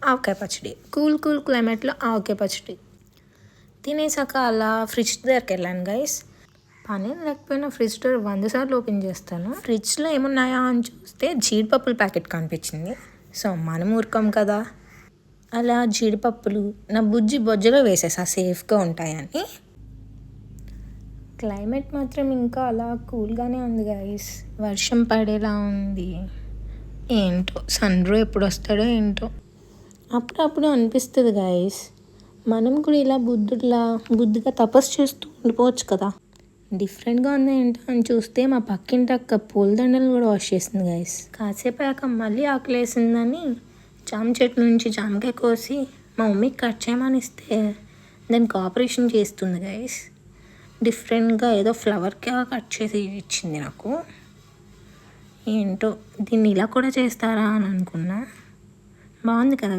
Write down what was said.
ఆవకాయ పచ్చడి. కూల్ క్లైమేట్లో ఆవకాయ పచ్చడి తినేసాక అలా ఫ్రిడ్జ్ దగ్గరికి వెళ్ళాను గైస్. పని లేకపోయినా ఫ్రిడ్జ్ డోర్ 100 సార్లు ఓపెన్ చేస్తాను. ఫ్రిడ్జ్లో ఏమున్నాయా అని చూస్తే జీడిపప్పుల ప్యాకెట్ కనిపించింది. సో మనం ఊరుకోం కదా, అలా జీడిపప్పులు నా బొజ్జలో వేసేసా సేఫ్గా ఉంటాయని. క్లైమేట్ మాత్రం ఇంకా అలా కూల్గానే ఉంది గైస్. వర్షం పడేలా ఉంది. ఏంటో సన్రో ఎప్పుడు వస్తాడో ఏంటో. అప్పుడప్పుడు అనిపిస్తుంది గైస్, మనం కూడా ఇలా బుద్ధిగా తపస్సు చేస్తూ ఉండిపోవచ్చు కదా. డిఫరెంట్గా ఉంది ఏంటో అని చూస్తే మా పక్కింటి అక్క పూలదండలు కూడా వాష్ చేసింది గైస్. కాసేపు అయ్యాక మళ్ళీ ఆకలేసిందని జామ చెట్టు నుంచి జామకాయ కోసి మా మమ్మీకి కట్ చేయమని ఇస్తే దానికి ఆపరేషన్ చేస్తుంది గైస్. డిఫరెంట్గా ఏదో ఫ్లవర్గా కట్ చేసి ఇచ్చింది నాకు. ఏంటో దీన్ని ఇలా కూడా చేస్తారా అని అనుకున్నా. బాగుంది కదా.